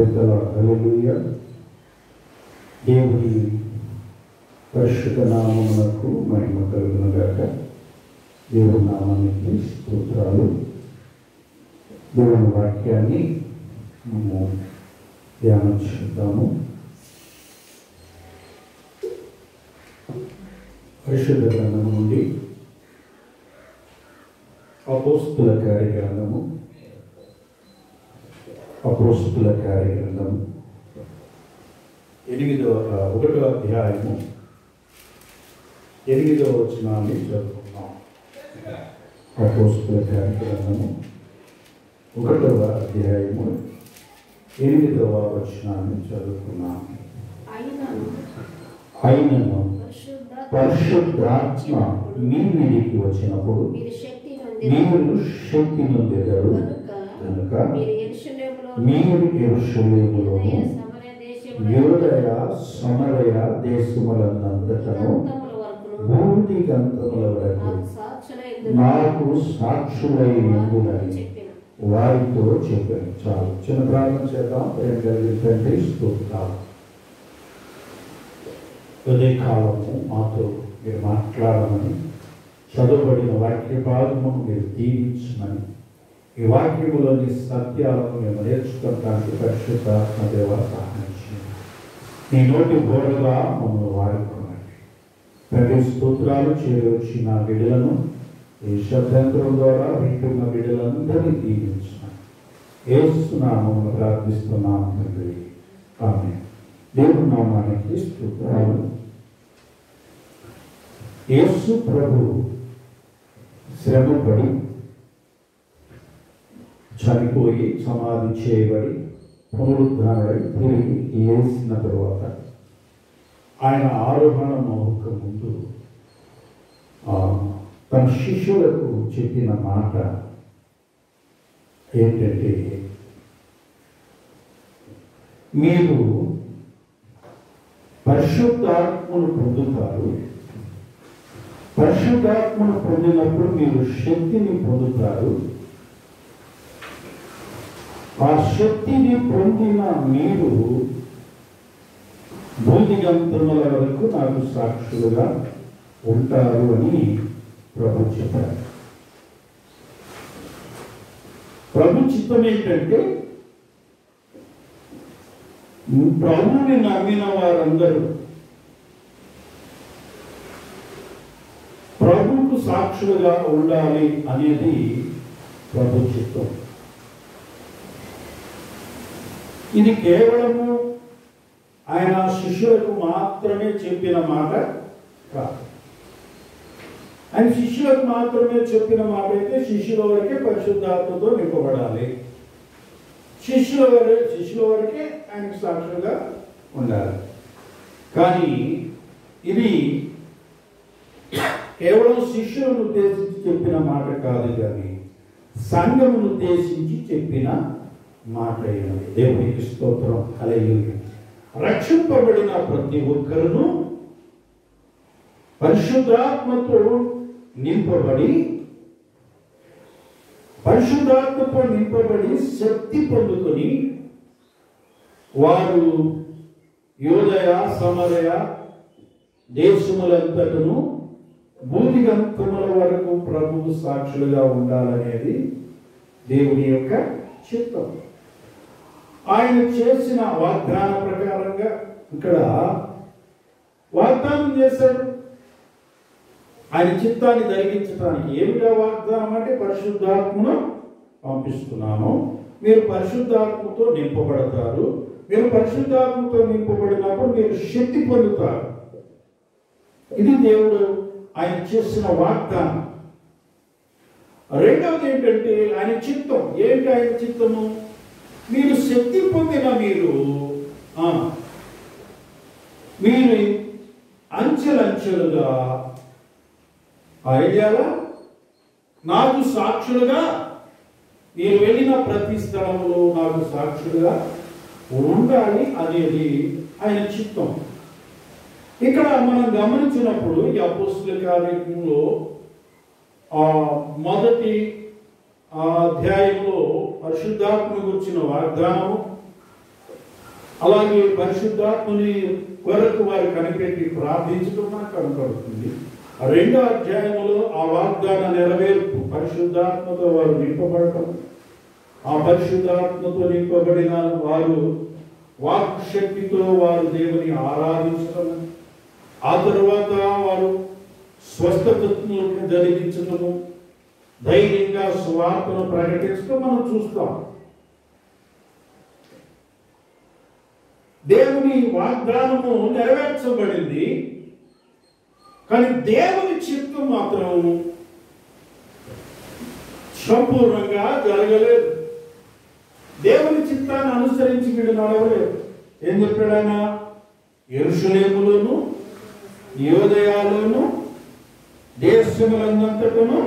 హల్లెలూయా. దేవుని పరిశుద్ధ నామమునకు మహిమ కలుగును గాక. దేవుని నామానికి స్తోత్రాలు. దేవుని వాక్యాన్ని మనము ధ్యానం చేద్దాము. పరిశుద్ధ గ్రంథము నుండి అపోస్తుల కార్యగ్రంథము 1వ అధ్యాయము 8వ వచనాన్ని చదువుకుందాం. అపోస్తుల కార్యగ్రంథము 1వ అధ్యాయము 8వ వచనాన్ని చదువుకున్నాం. ఆయనను పరిశుద్ధాత్మ మీ మీదికి వచ్చినప్పుడు మీరు శక్తి నొందెదరు కనుక మీరు యెరూషలేములోను యూదయ సమరయ దేశములంతటను భూదిగంతముల వరకు నాకు సాక్షులై ఉండునని వారితో చెప్పాను. చాలు, చిన్న ప్రార్థన చేద్దాం. తండ్రి స్తోత్రాలు. ఉదయకాలము మాతో మీరు మాట్లాడమని, చదువుబడిన వాక్య భాగము మీరు దీవించమని, ఈ వాక్యములోని సత్యాలను మేము నేర్చుకోవడానికి పరిశుద్ధాత్మ దేవ సహాయం చేయండి. నీ నోటి బోధగా మమ్మల్ని వాడుకోండి. ప్రతి స్తోత్రాలు చేరొచ్చిన బిడ్డలను ఈ శబ్దంతరం ద్వారా వింటున్న బిడ్డలందరినీ దీవించమని యేసు నామమున ప్రార్థిస్తున్నాము తండ్రి. ఆమేన్. దేవుని నామానికి స్తోత్రాలు. యేసు ప్రభు శ్రమపడి చనిపోయి సమాధి చేయబడి పునరుద్ధారణై తిరిగి లేచిన తరువాత ఆయన ఆరోహణ మౌక ముందు తన శిష్యులకు చెప్పిన మాట ఏంటంటే, మీరు పరిశుద్ధాత్మను పొందుతారు. పరిశుద్ధాత్మను పొందినప్పుడు మీరు శక్తిని పొందుతారు. ఆ శక్తిని పొందిన మీరు భూదిగంతముల వరకు నాకు సాక్షులుగా ఉంటారు అని ప్రభు చెప్పారు. ప్రభు చిత్తం ఏంటంటే, ప్రభువుని నమ్మిన వారందరూ ప్రభువుకు సాక్షులుగా ఉండాలి అనేది ప్రభు చిత్తం. ఇది కేవలము ఆయన శిష్యులకు మాత్రమే చెప్పిన మాట కాదు. ఆయన శిష్యులకు మాత్రమే చెప్పిన మాట అయితే శిష్యుల వరకే పరిశుద్ధాత్మతో నింపబడాలి. శిష్యుల వరకే ఆయనకు సాక్షులుగా ఉండాలి. కానీ ఇది కేవలం శిష్యులను ఉద్దేశించి చెప్పిన మాట కాదు, కానీ సంఘమును ఉద్దేశించి చెప్పిన మాట అయినది. దేవునికి స్తోత్రం. హల్లెలూయా. రక్షింపబడిన ప్రతి ఒక్కరును పరిశుద్ధాత్మతో నింపబడి శక్తి పొందుకొని వారు యూదయ సమరయ దేశములంతటను భూదిగంతముల వరకు ప్రభువు సాక్షులుగా ఉండాలనేది దేవుని యొక్క చిత్తం. ఆయన చేసిన వాగ్దాన ప్రకారంగా ఇక్కడ వాగ్దానం చేశాడు. ఆయన చిత్తాన్ని జరిగించడానికి ఏమిటా వాగ్దానం అంటే, పరిశుద్ధాత్మను పంపిస్తున్నాను, మీరు పరిశుద్ధాత్మతో నింపబడతారు, మీరు పరిశుద్ధాత్మతో నింపబడినప్పుడు మీరు శక్తి పొందుతారు. ఇది దేవుడు ఆయన చేసిన వాగ్దానం. రెండవది ఏంటంటే ఆయన చిత్తం. ఏంటి ఆయన చిత్తము? మీరు శక్తి పొందిన మీరు అంచెలంచెలుగా ఐడియాలా నాకు సాక్షులుగా, మీరు వెళ్ళిన ప్రతి స్థలంలో నాకు సాక్షులుగా ఉండాలి అనేది ఆయన చిత్తం. ఇక్కడ మనం గమనించినప్పుడు ఈ అపోస్తుల కార్యక్రమంలో మొదటి అధ్యాయంలో పరిశుద్ధాత్మ గురించిన వాగ్దానము, అలాగే పరిశుద్ధాత్మని కొరకు వారు కనిపెట్టి ప్రార్థించడం నాకు కనపడుతుంది. 2వ అధ్యాయంలో ఆ వాగ్దాన నెరవేర్పు, పరిశుద్ధాత్మతో వారు నింపబడటం, ఆ పరిశుద్ధాత్మతో నింపబడిన వారు వాక్ శక్తితో వారు దేవుని ఆరాధించడం, ఆ తరువాత వారు స్వస్థతను జరిగించడము, ధైర్యంగా సువార్తను ప్రకటించడం మనం చూస్తాం. దేవుని వాగ్దానము నెరవేర్చబడింది, కానీ దేవుని చిత్తం మాత్రం సంపూర్ణంగా జరగలేదు. దేవుని చిత్తాన్ని అనుసరించి వీడు నడవలేదు. ఏం చెప్పాడు ఆయన? యెరూషలేములోను యూదయలోను దేశములందంతటను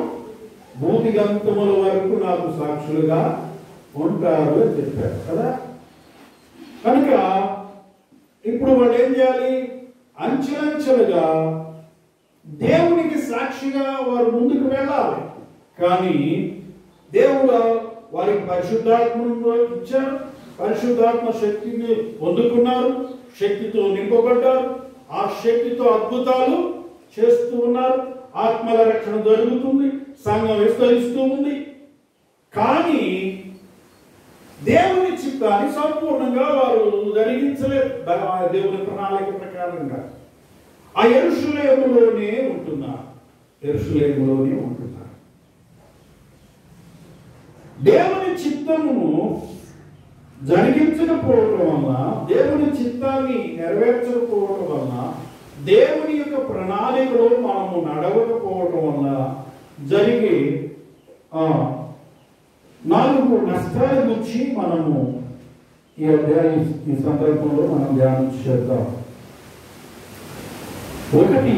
భూదిగంతముల వరకు నాకు సాక్షులుగా ఉంటారు అని చెప్పారు కదా. కనుక ఇప్పుడు వాళ్ళు ఏం చేయాలి? అంచెలంచెలుగా దేవునికి సాక్షిగా వారు ముందుకు వెళ్ళాలి. కానీ దేవుడు వారికి పరిశుద్ధాత్మను ఇచ్చారు, పరిశుద్ధాత్మ శక్తిని పొందుకున్నారు, శక్తితో నింపబడ్డారు, ఆ శక్తితో అద్భుతాలు చేస్తూ ఉన్నారు, ఆత్మల రక్షణ జరుగుతుంది, సంఘం విస్తరిస్తూ ఉంది. కానీ దేవుని చిత్తాన్ని సంపూర్ణంగా వారు జరిగించలేదు. దేవుని ప్రణాళిక ప్రకారంగా ఆ యెరూషలేములోనే ఉంటున్నారు. దేవుని చిత్తమును జరిగించకపోవడం వలన, దేవుని చిత్తాన్ని నెరవేర్చకపోవడం వలన, దేవుని యొక్క ప్రణాళికలో మనము నడవకపోవడం వలన జరిగే 4 నష్టాల గురించి మనము ఈ సందర్భంలో మనం ధ్యానం చేద్దాం. 1,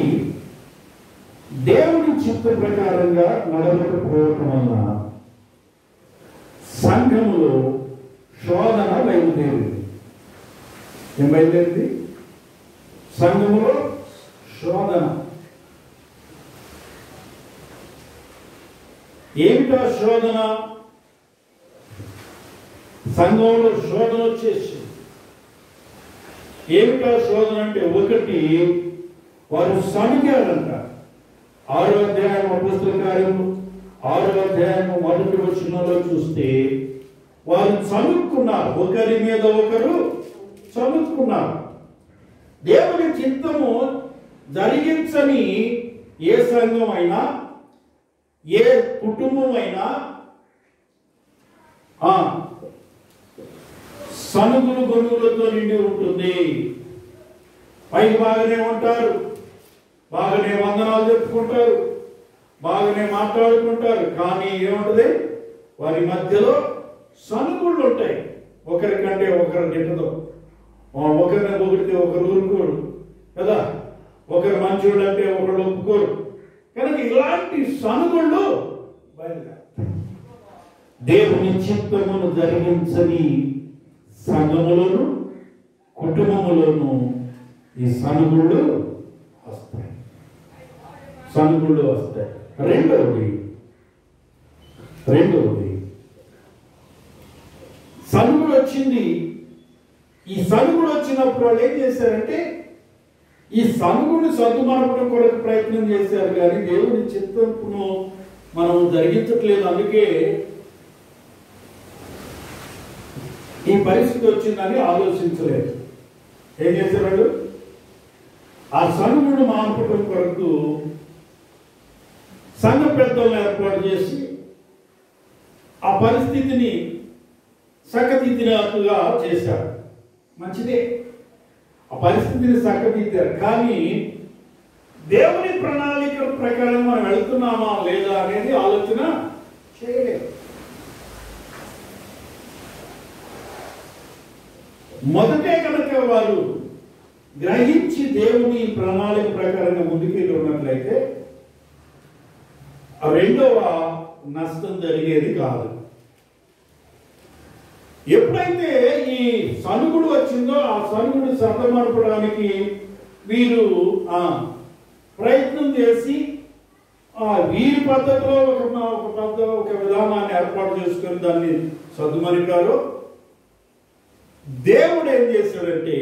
దేవుని చిత్త ప్రకారంగా నడవకపోవటం వలన సంఘములో శోధన బయలుదేరింది. ఏం బయలుదేరింది? సంఘములో శోధన. ఏమిటా శోధన? సంఘంలో శోధన వచ్చేసి ఏమిటా శోధన అంటే, 1 వారు సణిగారంట. 6వ అధ్యాయం అపోస్తలుల కార్యము 6వ అధ్యాయం 1వ వచనంలో చూస్తే వారు చదువుకున్నారు, ఒకరి మీద ఒకరు చదువుకున్నారు. దేవుని చిత్తము జరిగించని ఏ సంఘం అయినా, ఏ కుటుంబం అయినా సనుగులు గొనుగులతో నిండి ఉంటుంది. పైకి బాగానే ఉంటారు, బాగానే వందనాలు చెప్పుకుంటారు, బాగానే మాట్లాడుకుంటారు, కానీ ఏముంటది? వారి మధ్యలో సనుగుళ్ళు ఉంటాయి. ఒకరికంటే ఒకరు గిట్టదు, ఒకరిని పొగిడితే ఒకరు ఊరుకోరు కదా, ఒకరు మంచోళ్ళు అంటే ఒకరు ఒప్పుకోరు. కనుక ఇలాంటి సనుగుళ్ళు బయలుదేరు. దేవుని చిత్తమును జరిగించని సంఘములోను కుటుంబములోను ఈ సనుగుళ్ళు వస్తాయి. రెండవది సనుగుడు వచ్చింది. ఈ సనుగుడు వచ్చినప్పుడు వాళ్ళు ఏం చేశారంటే, ఈ సనుగుడిని సర్దుమనపడం కొరకు ప్రయత్నం చేశారు, కానీ దేవుని చిత్తమును మనం జరిగించట్లేదు. అందుకే ఈ పరిస్థితి వచ్చిందని ఆలోచించలేదు. ఏం చేశారు? ఆ సనుగుడు మాన్పడం కొరకు సంఘ పెద్దలను ఏర్పాటు చేసి ఆ పరిస్థితిని చక్కదిద్దినట్టుగా చేశారు. మంచిదే, ఆ పరిస్థితిని చక్కదిద్దారు. కానీ దేవుని ప్రణాళిక ప్రకారం మనం వెళుతున్నామా లేదా అనేది ఆలోచన చేయలేదు. మొదటే కనుక వారు గ్రహించి దేవుని ప్రణాళిక ప్రకారంగా ముందుకెళ్ళి ఉన్నట్లయితే ఆ రెండవ నష్టం జరిగేది కాదు. ఎప్పుడైతే ఈ సనుగుడు వచ్చిందో ఆ సనుగుడు సర్దమనపడానికి వీరు ప్రయత్నం చేసి వీరి పద్ధతిలో ఒక విధానాన్ని ఏర్పాటు చేసుకొని దాన్ని సర్దుమనిపారు. దేవుడు ఏం చేశాడంటే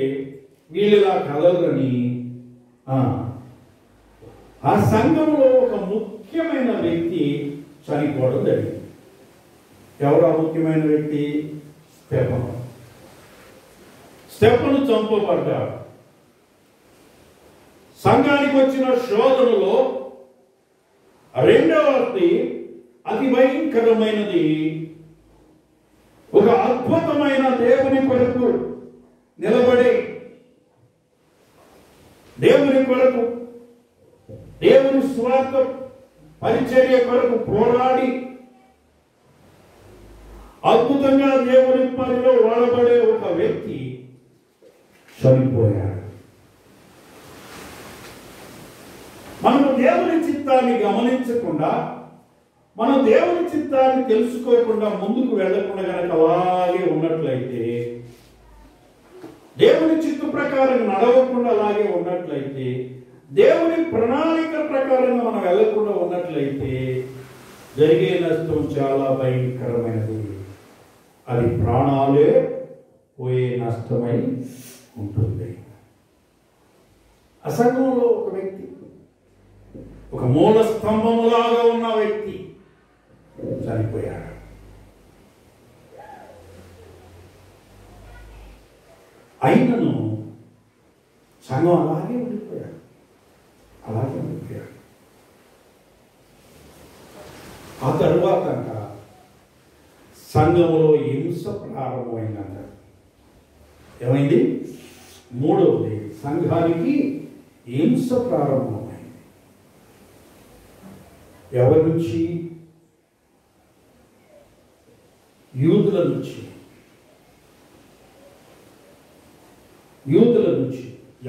వీళ్ళలా కలవని ఆ సంఘంలో ఒక ముఖ్యమైన వ్యక్తి చనిపోవడం జరిగింది. ఎవరు ఆ ముఖ్యమైన వ్యక్తి? స్టెఫను చంపబడ్డాడు. సంఘానికి వచ్చిన శోధనలో రెండవది అతి భయంకరమైనది, ఒక అద్భుతమైన దేవుని కొరకు నిలబడి దేవుని కొరకు దేవుని స్వార్థ పరిచర్య కొరకు పోరాడి అద్భుతంగా దేవుని పనిలో వాడబడే ఒక వ్యక్తి చనిపోయాడు. మనము దేవుని చిత్తాన్ని గమనించకుండా, మనం దేవుని చిత్తాన్ని తెలుసుకోకుండా ముందుకు వెళ్ళకుండా కనుక అలాగే ఉన్నట్లయితే, దేవుని చిత్త ప్రకారం నడవకుండా అలాగే ఉన్నట్లయితే, దేవుని ప్రణాళిక ప్రకారంగా మనం వెళ్ళకుండా ఉన్నట్లయితే జరిగే నష్టం చాలా భయంకరమైనది. అది ప్రాణాలే పోయే నష్టమై ఉంటుంది. అసంగంలో ఒక వ్యక్తి, ఒక మూల స్తంభములాగా ఉన్న వ్యక్తి చనిపోయాడు. అయినను సంఘం అలాగే ఉండిపోయాడు. ఆ తరువాత సంఘములో హింస ప్రారంభమైందంట. ఏమైంది? మూడవది, సంఘానికి హింస ప్రారంభమైంది. ఎవరి నుంచి? యూదుల నుంచి.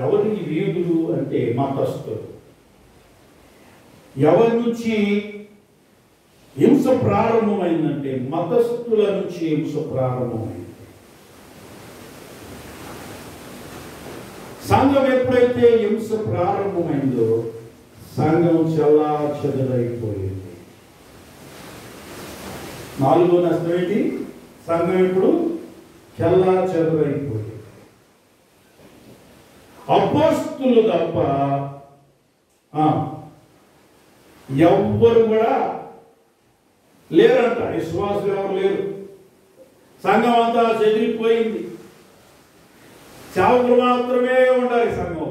ఎవరి యూదులు అంటే మతస్థులు. ఎవరి నుంచి హింస ప్రారంభమైందంటే మతస్థుల నుంచి హింస ప్రారంభమైంది. సంఘం ఎప్పుడైతే హింస ప్రారంభమైందో సంఘం చల్లా చెదరైపోయింది. నాలుగో నష్టం ఏంటి? సంఘం ఇప్పుడు చల్లా చెదరైపోయింది. అపోస్తులు తప్ప ఎవ్వరు కూడా లేరంట. విశ్వాసులు ఎవరు లేరు. సంఘం అంతా చెదిరిపోయింది. సేవకులు మాత్రమే ఉండాలి సంఘంలో.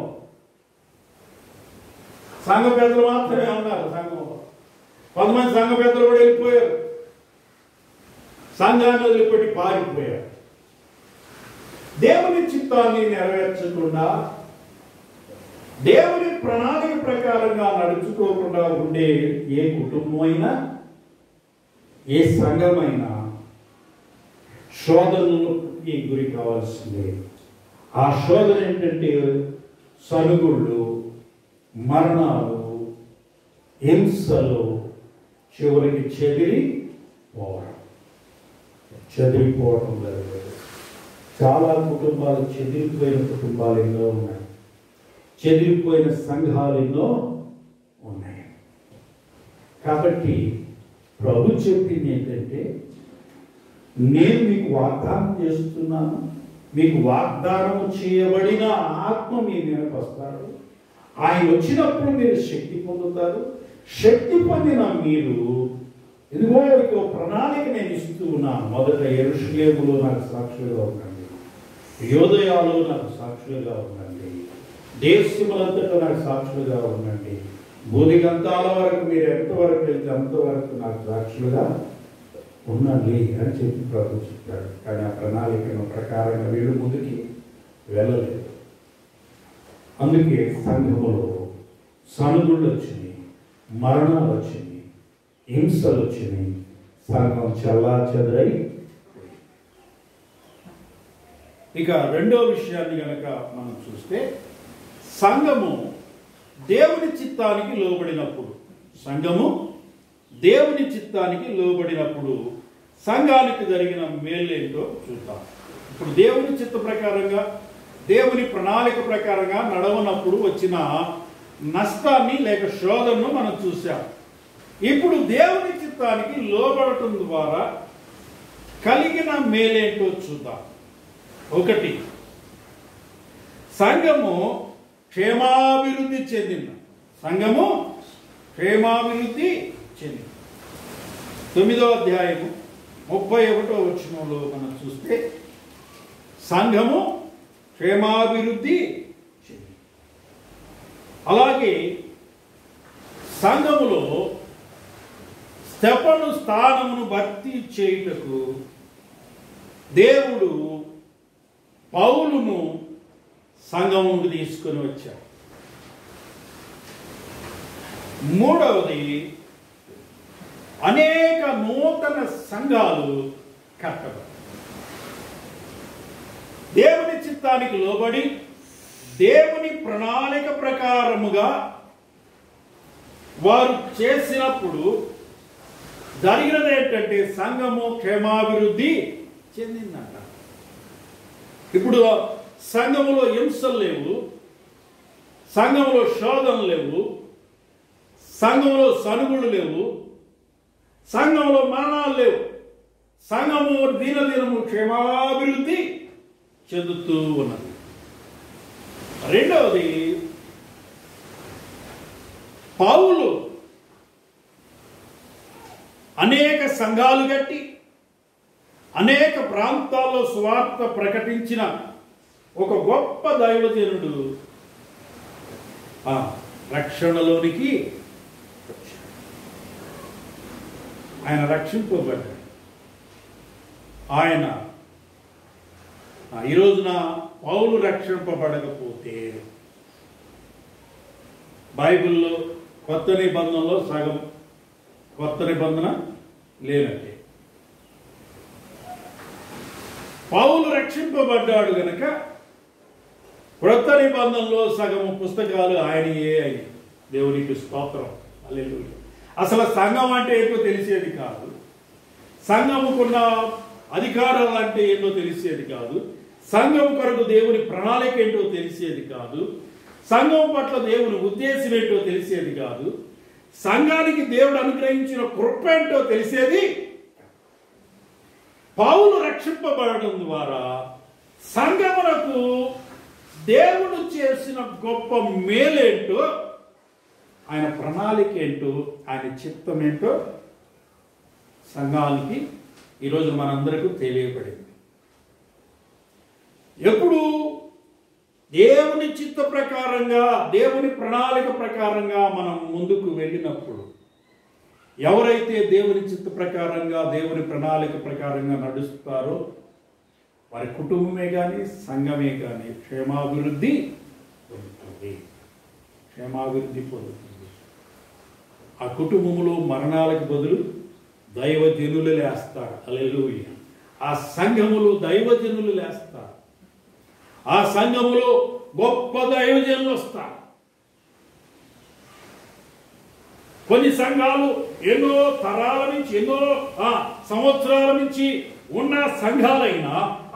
సంఘ పెద్దలు మాత్రమే ఉన్నారు సంఘంలో. కొంతమంది సంఘ పెద్దలు కూడా వెళ్ళిపోయారు. సంఘాన్ని వదిలిపెట్టి పారిపోయారు. దేవుని చిత్తాన్ని నెరవేర్చకుండా, దేవుని ప్రణాళిక ప్రకారంగా నడుచుకోకుండా ఉండే ఏ కుటుంబమైనా, ఏ సంఘమైనా శోధనకి గురి కావాల్సిందే. ఆ శోధన ఏంటంటే సనుగుళ్ళు, మరణాలు, హింసలు, చివరికి చెదిరిపోవడం జరుగుతుంది. చాలా కుటుంబాలు చెదిరిపోయిన కుటుంబాలు ఎన్నో ఉన్నాయి. చెదిరిపోయిన సంఘాలు ఎన్నో ఉన్నాయి. కాబట్టి ప్రభు చెప్పింది ఏంటంటే, నేను మీకు వాగ్దానం చేస్తున్నాను, మీకు వాగ్దానం చేయబడిన ఆత్మ మీ మీదకి వస్తారు. ఆయన వచ్చినప్పుడు మీరు శక్తి పొందుతారు. శక్తి పొందిన మీరు ఇదిగో ఇక ప్రణాళిక నేను ఇస్తూ ఉన్నాను. మొదట యెరూషలేములో నాకు సాక్షులుగా ఉండండి, యోదయాలో నాకు సాక్షులుగా ఉండండి, దేశములంతటా నాకు సాక్షులుగా ఉండండి, భూదిగంతాల వరకు మీరు ఎంతవరకు వెళ్తే అంతవరకు నాకు సాక్షులుగా ఉండండి అని చెప్పి ప్రభు చెప్పాడు. కానీ ఆ ప్రణాళికను ప్రకారంగా వీళ్ళు ముందుకి వెళ్ళలేదు. అందుకే సంఘములో సనుగుళ్ళు వచ్చినాయి, మరణాలు వచ్చినాయి, హింసలు వచ్చినాయి. సంఘం చల్లా చెదరై. ఇక రెండో విషయాన్ని కనుక మనం చూస్తే, సంఘము దేవుని చిత్తానికి లోబడినప్పుడు, సంఘానికి జరిగిన మేలేంటో చూద్దాం. ఇప్పుడు దేవుని చిత్త ప్రకారంగా, దేవుని ప్రణాళిక ప్రకారంగా నడవనప్పుడు వచ్చిన నష్టాన్ని లేక శోధనను మనం చూసాం. ఇప్పుడు దేవుని చిత్తానికి లోబడటం ద్వారా కలిగిన మేలేంటో చూద్దాం. ఒకటి, సంఘము క్షేమాభివృద్ధి చెందింది. సంఘము క్షేమాభివృద్ధి చెందింది. 9వ అధ్యాయము 31వ వచనంలో మనం చూస్తే సంఘము క్షేమాభివృద్ధి చెందింది. అలాగే సంఘములో స్తెఫను స్థానమును భర్తీ చేయుటకు దేవుడు పౌలును సంఘముకు తీసుకొని వచ్చాడు. మూడవది, అనేక నూతన సంఘాలు కట్టబడ్డాయి. దేవుని చిత్తానికి లోబడి దేవుని ప్రణాళిక ప్రకారముగా వారు చేసినప్పుడు జరిగినది ఏంటంటే సంఘము క్షేమాభివృద్ధి చెందిందంట. ఇప్పుడు సంఘములో హింసలు లేవు, సంఘములో శోధనలు లేవు, సంఘంలో సనుగులు లేవు, సంఘంలో మరణాలు లేవు. సంఘము దినదినము క్షేమాభివృద్ధి చెందుతూ ఉన్నది. రెండవది, పౌలు అనేక సంఘాలు కట్టి అనేక ప్రాంతాల్లో సువార్త ప్రకటించిన ఒక గొప్ప దైవజనుడు రక్షణలోనికి వచ్చాడు. ఆయన రక్షింపబడ్డాడు. ఆయన ఈ రోజున పౌలు రక్షింపబడకపోతే బైబిల్లో కొత్త నిబంధనలో సగం కొత్త నిబంధన లేనట్టే. పౌలు రక్షింపబడ్డాడు గనక క్రొత్త నిబంధనలో సగము పుస్తకాలు ఆయనయే అయి. దేవునికి స్తోత్రం, హల్లెలూయా. అసలు సంఘం అంటే ఏంటో తెలిసేది కాదు, సంఘముకున్న అధికారాలు అంటే ఏంటో తెలిసేది కాదు, సంఘం కొరకు దేవుని ప్రణాళిక ఏంటో తెలిసేది కాదు, సంఘం పట్ల దేవుని ఉద్దేశం ఏంటో తెలిసేది కాదు, సంఘానికి దేవుడు అనుగ్రహించిన కృప ఏంటో తెలిసేది. పౌలు రక్షింపబడడం ద్వారా సంఘమునకు దేవుడు చేసిన గొప్ప మేలేంటో, ఆయన ప్రణాళిక ఏంటో, ఆయన చిత్తం ఏంటో సంఘానికి ఈరోజు మనందరికీ తెలియబడింది. ఎప్పుడు దేవుని చిత్త ప్రకారంగా, దేవుని ప్రణాళిక ప్రకారంగా మనం ముందుకు వెళ్ళినప్పుడు, ఎవరైతే దేవుని చిత్త ప్రకారంగా, దేవుని ప్రణాళిక ప్రకారంగా నడుస్తారో వారి కుటుంబమే కానీ సంఘమే కానీ క్షేమాభివృద్ధి పొందుతుంది. క్షేమాభివృద్ధి పొందుతుంది. ఆ కుటుంబంలో మరణాలకు బదులు దైవజనులు లేస్తారు. హల్లెలూయా. ఆ సంఘములో దైవజనులు లేస్తారు. ఆ సంఘములో గొప్ప దైవజనులు వస్తారు. కొన్ని సంఘాలు ఎన్నో తరాల నుంచి, ఎన్నో సంవత్సరాల నుంచి ఉన్న సంఘాలైనా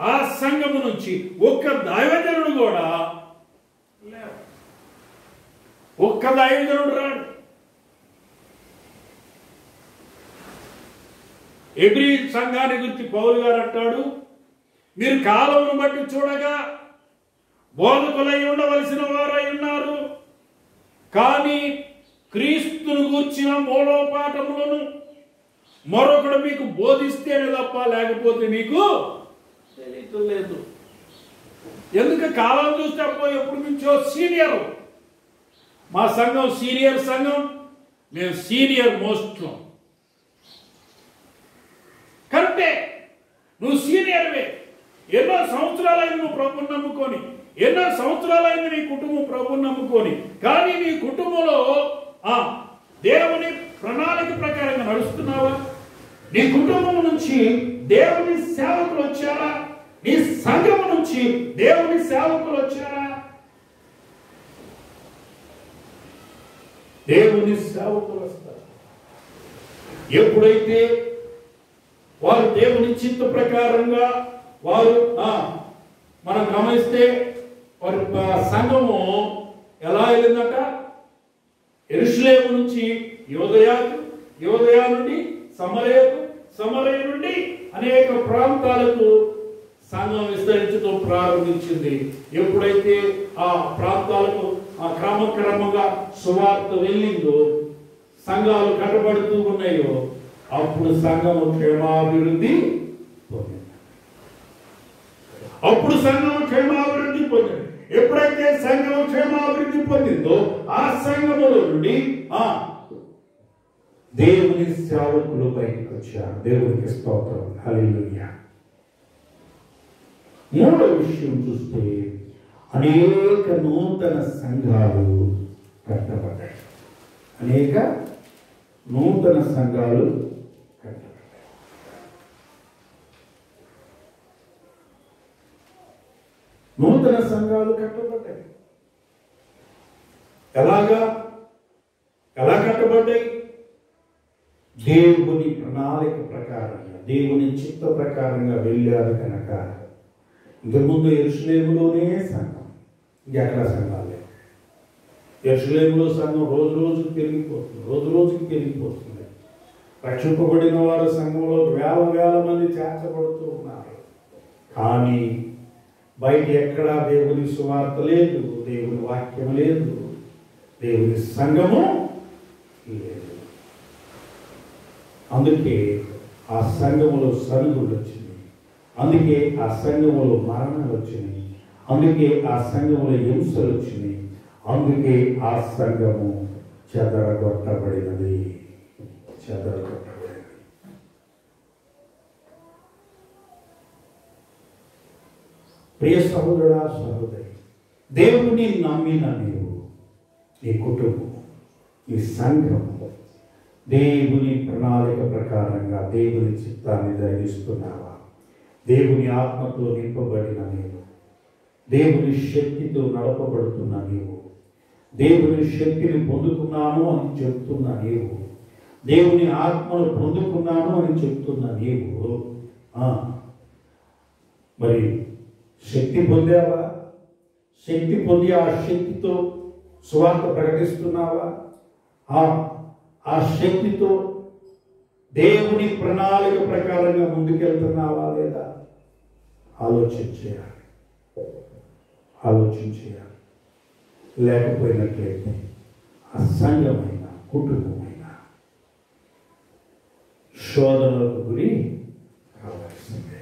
ఆ సంఘము నుంచి ఒక్క దైవజనుడు కూడా లేవు. ఒక్క దైవజనుడు రాడు. హెబ్రీ సంఘాన్ని గురించి పౌలు గారు అంటాడు, మీరు కాలమును బట్టి చూడగా బోధకులై ఉండవలసిన వారై ఉన్నారు, కానీ క్రీస్తును గూర్చిన మూలోపాఠములను మరొకడు మీకు బోధిస్తేనే తప్ప లేకపోతే మీకు తెలియలేదు. ఎందుకు కాలం చూస్తే ఎప్పుడు నుంచో సీనియర్, మా సంఘం సీనియర్ సంఘం, మేము సీనియర్ మోస్ట్. కరెక్టే, నువ్వు సీనియర్వే. ఎన్నో సంవత్సరాలైంది నువ్వు ప్రభుని నమ్ముకొని, ఎన్నో సంవత్సరాలైంది నీ కుటుంబం ప్రభుని నమ్ముకొని, కానీ నీ కుటుంబంలో దేవుని ప్రణాళిక ప్రకారంగా నడుస్తున్నావా? నీ కుటుంబం నుంచి దేవుని సేవకులు వచ్చారా? నీ సంఘం నుంచి దేవుని సేవకులు వచ్చారా? దేవుని సేవకులు వస్తారు. ఎప్పుడైతే వారు దేవుని చిత్త ప్రకారంగా వారు మనం గమనిస్తే వారి సంఘము ఎలా వెళ్ళిందట? యెరూషలేము నుంచి యోదయాకు, యోదయా నుండి సమరయకు, సమరయ నుండి అనేక ప్రాంతాలకు సంఘం విస్తరించడం ప్రారంభించింది. ఎప్పుడైతే ఆ ప్రాంతాలకు క్రమక్రమంగా సువార్త వెళ్ళిందో, సంఘాలు కట్టబడుతూ ఉన్నాయో, అప్పుడు సంఘము క్షేమాభివృద్ధి పొందింది. ఎప్పుడైతే సంఘం క్షేమాభివృద్ధి పొందిందో, ఆ సంఘములో నుండి దేవుని సేవకులు బయటకు వచ్చారు. దేవునికి స్తోత్రం, హల్లెలూయా. మూడో విషయం చూస్తే, అనేక నూతన సంఘాలు కట్టబడ్డాయి. అనేక నూతన సంఘాలు కట్టబడ్డాయి. నూతన సంఘాలు కట్టబడ్డాయి. ఎలా కట్టబడ్డాయి? దేవుని ప్రణాళిక ప్రకారంగా, దేవుని చిత్త ప్రకారంగా వెళ్ళారు కనుక. ఇంతకుముందు యెరూషలేములోనే సంఘం, ఇంకెక్కడ సంఘాలు లేవు. యెరూషలేములో సంఘం రోజు రోజుకి పెరిగిపోతుంది. రక్షింపబడిన వారు సంఘంలో వేల మంది చేర్చబడుతూ ఉన్నారు. కానీ బయట ఎక్కడా దేవుని సువార్త లేదు, దేవుని వాక్యం లేదు, దేవుని సంఘము లేదు. అందుకే ఆ సంఘములో సరుగులు వచ్చినాయి, అందుకే ఆ సంఘములో మరణాలు వచ్చినాయి, అందుకే ఆ సంఘములో హింసలు వచ్చినాయి, అందుకే ఆ సంఘము చెదరగొట్టబడినది. ప్రియ సహోదరుడా, సహోదరి, దేవుని నమ్మిన నీవు, నీ కుటుంబం, నీ సంఘము దేవుని ప్రణాళిక ప్రకారంగా దేవుని చిత్తాన్ని జరిగిస్తున్నావా? దేవుని ఆత్మతో నింపబడిన నీవు, దేవుని శక్తితో నడపబడుతున్న నీవు, దేవుని శక్తిని పొందుకున్నాను అని చెప్తున్న నీవు, దేవుని ఆత్మను పొందుకున్నాను అని చెప్తున్న నీవు, మరి శక్తి పొందావా? శక్తి పొంది ఆ శక్తితో సువార్త ప్రకటిస్తున్నావా? ఆ శక్తితో దేవుని ప్రణాళిక ప్రకారంగా ముందుకెళ్తున్నావా లేదా? ఆలోచన చేయాలి. లేకపోయినట్లయితే ఆ సంఘమైన, కుటుంబమైన శోధనలకు గురి కావాల్సిందే.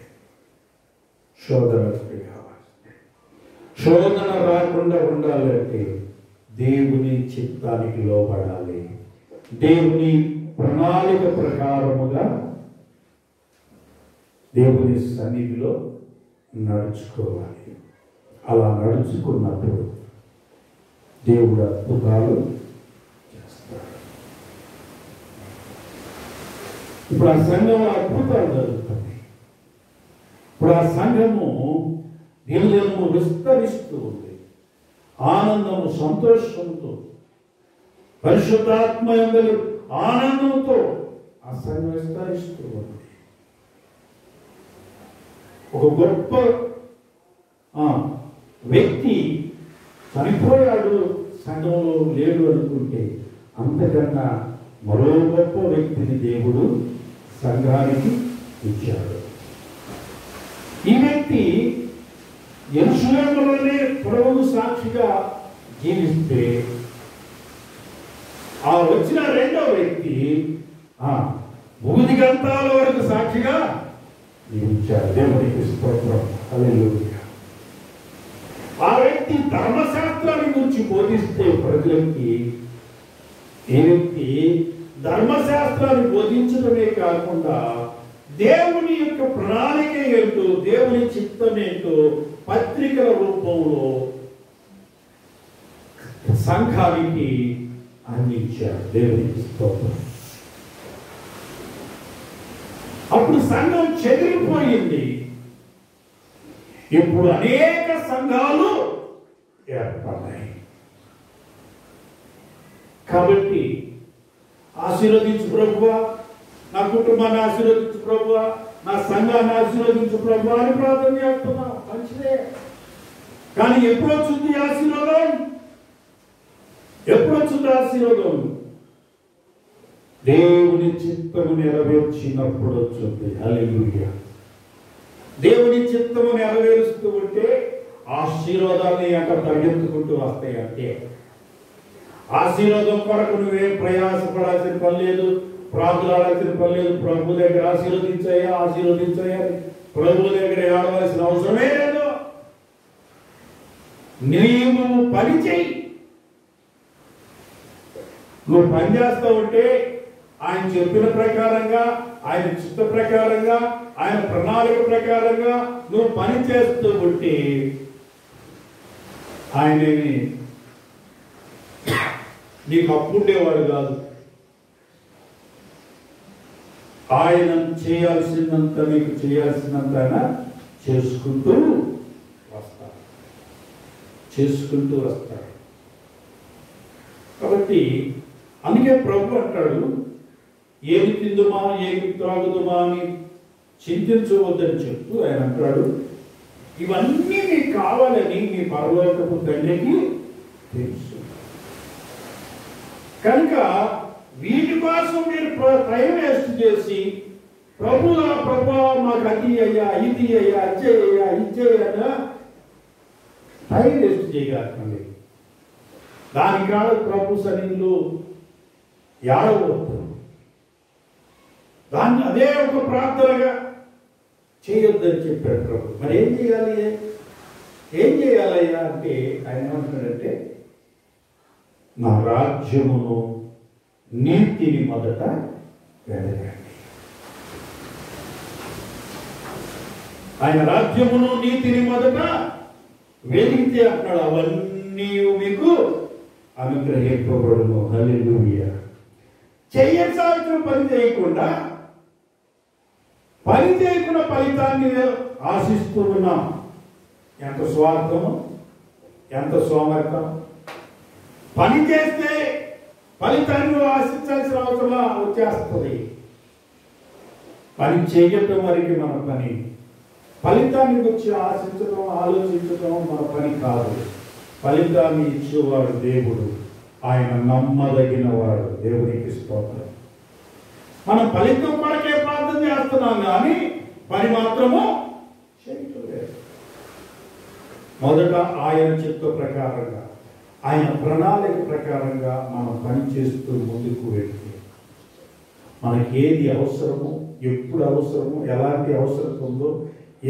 శోధన రాకుండా ఉండాలంటే దేవుని చిత్తానికి లోబడాలి. దేవుని ప్రణాళిక ప్రకారముగా దేవుని సన్నిధిలో నడుచుకోవాలి. అలా నడుచుకున్నప్పుడు దేవుడు అద్భుతాలు చేస్తాడు. ఇప్పుడు ఆ సంఘంలో అద్భుతాలు జరుగుతుంది. ఇప్పుడు ఆ సంఘము దినదినము విస్తరిస్తూ ఉంది. ఆనందము, సంతోషంతో, పరిశుద్ధాత్మ యందు ఆనందంతో ఆ సంఘం విస్తరిస్తూ ఉంది. ఒక గొప్ప వ్యక్తి చనిపోయాడు, సంఘంలో లేడు అనుకుంటే, అంతకన్నా మరో గొప్ప వ్యక్తిని దేవుడు సంఘానికి ఇచ్చాడు. ఈ వ్యక్తి యెరూషలేములోనే ప్రభువుకు సాక్షిగా జీవిస్తే, ఆ వచ్చిన రెండో వ్యక్తి భూదిగంతాల వరకు సాక్షిగా జీవించాడు. దేవునికి స్తోత్రం, హల్లెలూయా. ఆ వ్యక్తి ధర్మశాస్త్రాన్ని గురించి బోధిస్తే ప్రజలకి, ఏ వ్యక్తి ధర్మశాస్త్రాన్ని బోధించడమే కాకుండా దేవుని యొక్క ప్రణాళిక ఏంటో, దేవుని చిత్తం ఏంటో పత్రికల రూపంలో సంఘానికి అందించాడు. దేవునికి స్తోత్రం. అప్పుడు సంఘం చెదిరిపోయింది. ఇప్పుడు అనేక సంఘాలు ఏర్పడ్డాయి. కాబట్టి ఆశీర్వదించు ప్రభువా, నా కుటుంబాన్ని ఆశీర్వదించు ప్రభువా, నా సంఘాన్ని ఆశీర్వదించు ప్రభువా అని ప్రార్థన చేస్తున్నాం. మంచిదే. కానీ ఎప్పుడు వచ్చింది ఆశీర్వాదం? దేవుని చిత్తము నెరవేర్చినప్పుడు వచ్చింది. హల్లెలూయా. దేవుని చిత్తము నెరవేరుస్తూ ఉంటే ఆశీర్వాదాన్ని అక్కడ పరిగెత్తుకుంటూ వస్తాయి. అంటే ఆశీర్వాదం కొరకు నువ్వేం ప్రయాసపడాల్సిన పని లేదు, ప్రార్థనాడాల్సిన పని లేదు. ప్రభు దగ్గర ఆశీర్వదించాయా ఆశీర్వదించాయా ప్రభు దగ్గర ఏడవలసిన అవసరమే లేదు. నీవు పని చేయి. నువ్వు పని చేస్తా ఉంటే ఆయన చెప్పిన ప్రకారంగా, ఆయన చిత్త ప్రకారంగా, ఆయన ప్రణాళిక ప్రకారంగా నువ్వు పని చేస్తూ ఉంటే ఆయనేమి నీకు అప్పుండేవాడు కాదు. ఆయన చేయాల్సినంత నీకు చేయాల్సినంత ఆయన చేసుకుంటూ వస్తాడు. కాబట్టి అందుకే ప్రభు అంటాడు, ఏమి తిందుమా ఏమి త్రాగుదుమా అని చింతించవద్దని చెప్తూ ఆయన అంటాడు, ఇవన్నీ మీకు కావాలని మీ పరలోకపు తండ్రికి తెలుసు. కనుక వీటి కోసం మీరు టైం వేస్ట్ చేసి ప్రభువా మాకు అది అయ్యా ఇది అయ్యా అజ్జయ్యా ఇచ్చేయ్యా టైం వేస్ట్ చేయగలండి. దానికాడ ప్రభు సన్నిధిలో ఏడవద్దు. దాన్ని అదే ఒక ప్రార్థనగా చేయొద్దని చెప్పాడు ప్రభు. మరి ఏం చేయాలయ్యా అంటే ఆయన ఏమంటున్నాడంటే, నా రాజ్యమును నీతిని మొదట వెదకండి. ఆయన రాజ్యమును నీతిని మొదట వెదిగితే అంటాడు, అవన్నీ మీకు అనుగ్రహింపబడును. హల్లెలూయా. చేయసాల్సిన పని చేయకుండా ఫలితాన్ని ఆశిస్తూ ఉన్నాం. ఎంత స్వార్థము, ఎంత సోమర్థం. పని చేస్తే ఫలితాన్ని ఆశించాల్సిన అవసరం వచ్చేస్తుంది. పని చేయటం వరకు మన పని, ఫలితాన్ని గురించి ఆశించడం ఆలోచించడం మన పని కాదు. ఫలితాన్ని ఇచ్చేవాడు దేవుడు, ఆయన నమ్మదగిన వాడు. దేవునికి స్తోత్రం. మనం ఫలితం కొరకే ప్రార్థన చేస్తున్నాం కానీ పని మాత్రము చేయటం లేదు. మొదట ఆయన చిత్త ప్రకారంగా, ఆయన ప్రణాళిక ప్రకారంగా మనం పని చేస్తూ ముందుకు వెళ్తే మనకి ఏది అవసరమో, ఎప్పుడు అవసరమో, ఎలాంటి అవసరం ఉందో,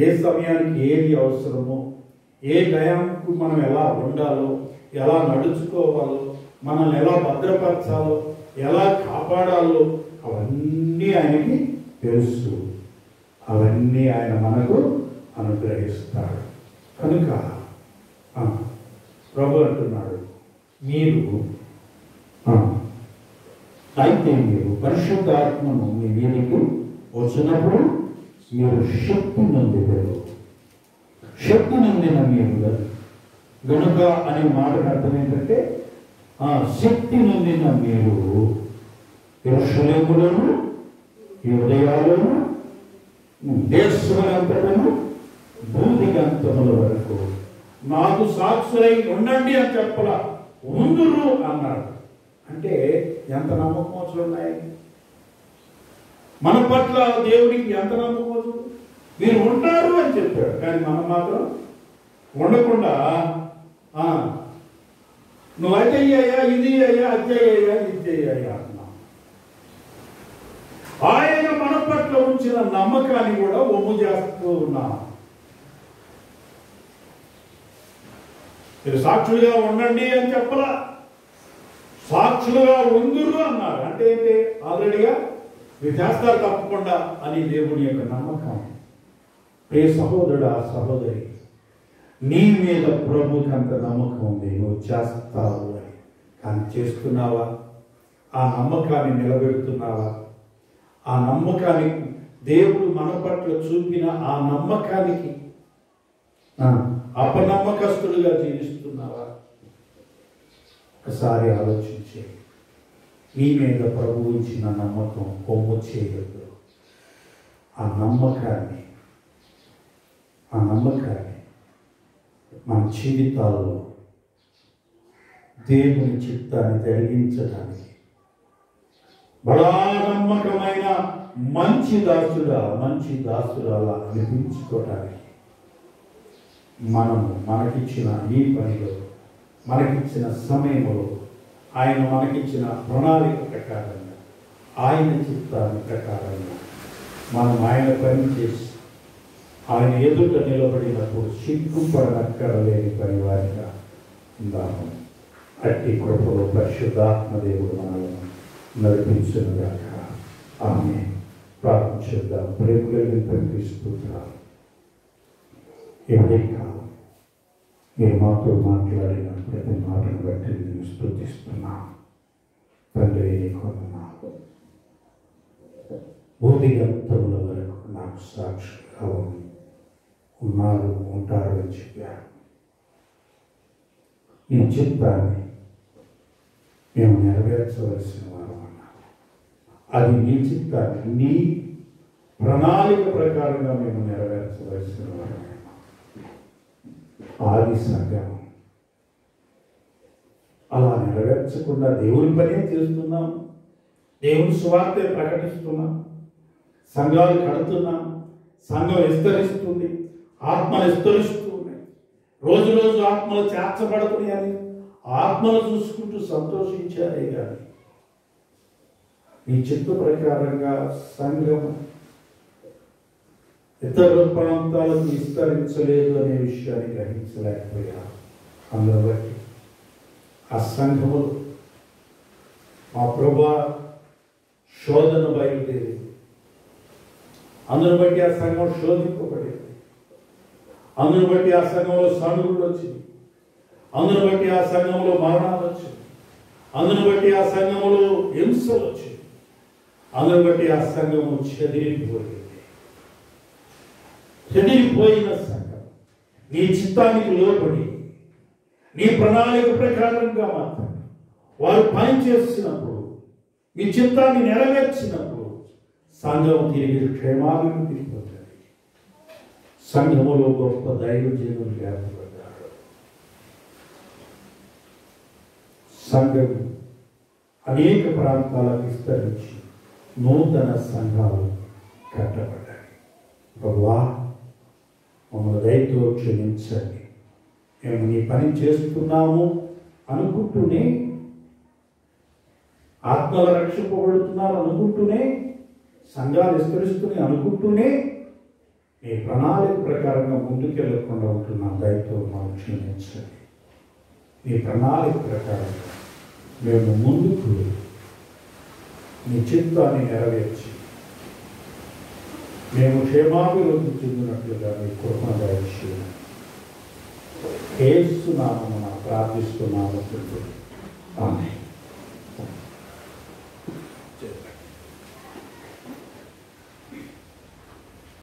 ఏ సమయానికి ఏది అవసరమో, ఏ టైంకు మనం ఎలా ఉండాలో, ఎలా నడుచుకోవాలో, మనల్ని ఎలా భద్రపరచాలో, ఎలా కాపాడాలో అవన్నీ ఆయనకి తెలుసు. అవన్నీ ఆయన మనకు అనుగ్రహిస్తాడు. కనుక ప్రభు అంటున్నాడు, అయితే మీరు పరిశుద్ధాత్మను మీ మీదకి వచ్చినప్పుడు మీరు శక్తి నొందిదరు. శక్తి నొందిన మీరు గనుక అనే మాటకు అర్థం ఏంటంటే, శక్తి నొందిన మీరు యెరూషలేములోను యూదయలోను దేశమంతటను భూదిగంతముల వరకు నాకు సాక్షులై ఉండండి అని చెప్పలా, ఉందురు అన్నాడు. అంటే ఎంత నమ్మకం ఉన్నాయి మన పట్ల దేవుడికి, ఎంత నమ్మకం. మీరు ఉంటారు అని చెప్పాడు, కానీ మనం మాత్రం ఉండకుండా నువ్వు అయితే అయ్యా ఇది అయ్యా అజ్జయ్యా ఇజ్జయ్యా అన్నాం. ఆయన మన పట్ల ఉంచిన నమ్మకాన్ని కూడా ఒమ్ము చేస్తూ ఉన్నాం. మీరు సాక్షులుగా ఉండండి అని చెప్పలా, సాక్షులుగా ఉందురు అన్నారు. అంటే ఏంటి? ఆల్రెడీగా మీరు చేస్తారు తప్పకుండా అని దేవుని యొక్క నమ్మకం. ప్రియ సహోదరుడా సహోదరి, నీ మీద ప్రభుకి అంత నమ్మకం ఉంది, నువ్వు చేస్తావు అని. కానీ చేస్తున్నావా? ఆ నమ్మకాన్ని నిలబెడుతున్నావా? ఆ నమ్మకానికి దేవుడు మన పట్ల చూపిన ఆ నమ్మకానికి అపనమ్మకస్తుడుగా జీవిస్తున్నావా? ఒకసారి ఆలోచించే. నీ మీద ప్రభువు ఇచ్చిన నమ్మకం కొమ్ము చేయదు. ఆ నమ్మకాన్ని మన జీవితాల్లో దేవుని చిత్తాన్ని జరిగించడానికి బలా నమ్మకమైన మంచి దాసుడా, మంచి దాసురాలా అనిపించుకోవటానికి మనము మనకిచ్చిన ఈ పనిలో, మనకిచ్చిన సమయంలో, ఆయన మనకిచ్చిన ప్రణాళిక ప్రకారంగా, ఆయన చిత్తాన్ని ప్రకారంగా మనం ఆయన పని చేసి ఆయన ఎదుట నిలబడినప్పుడు సిగ్గుపడనక్కరలేని పని వారిగా ఉందాము. అట్టి కృపలో పరిశుద్ధాత్మ దేవుడు మనల్ని నడిపించునుగాక. ఆమె ప్రార్థించుద్దాం. ప్రేమ కలిగిన తండ్రి స్తోత్రాలు. ఎవరే కాదు మీరు మాతో మాట్లాడిన ప్రతి మాటను బట్టి నేను స్తుతిస్తున్నాను. తండ్రి నీకు వందనాలు. భూదిగంతముల వరకు నాకు సాక్షిగా ఉన్నారు, ఉంటారు అని చెప్పారు. ఈ చిత్తాన్ని మేము నెరవేర్చవలసిన వారు అన్నారు. అది నీ చిత్తాన్ని, నీ ప్రణాళిక ప్రకారంగా మేము నెరవేర్చవలసిన వారు. ఆది సంఘం అలా నెరవేర్చకుండా దేవుని పనే చేస్తున్నాం, దేవుని సువార్తే ప్రకటిస్తున్నాం, సంఘాలు కడుతున్నాం, సంఘం విస్తరిస్తుంది, ఆత్మలు విస్తరిస్తున్నాయి, రోజు రోజు ఆత్మలు చేర్చబడుతున్నాయని ఆత్మలు చూసుకుంటూ సంతోషించారే కానీ ఈ చిత్త ప్రకారంగా సంఘం ఇతర ప్రాంతాలకు విస్తరించలేదు అనే విషయాన్ని గ్రహించలేకపోయారు. అందులో బట్టి ఆ సంఘములు మా ప్రభా శోధన బయలుదేరింది. అందును బట్టి ఆ సంఘం శోధింపబడింది. అందును బట్టి ఆ సంఘంలో సణుగులు వచ్చింది. అందును బట్టి ఆ సంఘంలో మరణాలు వచ్చింది. అందును బట్టి ఆ సంఘంలో హింసలు వచ్చింది. అందును బట్టి ఆ సంఘము చెదిరిపోయింది. చెదిరిపోయిన సంఘం నీ చిత్తానికి లోబడి నీ ప్రణాళిక ప్రకారంగా మాత్రం వారు పని చేస్తున్నప్పుడు, నీ చిత్తాన్ని నెరవేర్చినప్పుడు సంఘం తిరిగి క్షేమాభివృద్ధి పొందింది. సంఘములో గొప్ప దైవజనులు ఏర్పడ్డారు. సంఘం అనేక ప్రాంతాలకు విస్తరించి నూతన సంఘాలు కట్టబడ్డాయి. ప్రభువా మమ్మల్ని దయతో క్షమించండి. మేము నీ పని చేస్తున్నాము అనుకుంటూనే, ఆత్మల రక్షింపబడుతున్నారు అనుకుంటూనే, సంఘాలు విస్తరిస్తున్నాయి అనుకుంటూనే నీ ప్రణాళిక ప్రకారంగా ముందుకెళ్ళకుండా ఉంటున్నాం. దయతో మనం క్షమించండి. నీ ప్రణాళిక ప్రకారంగా మేము ముందుకు నీ చిత్తాన్ని నెరవేర్చి మేము క్షేమాభివృద్ధి చెందినట్లుగా మీ కృపను దయచేయండి. యేసు నామమున ప్రార్థిస్తున్నాము. ఆమేన్.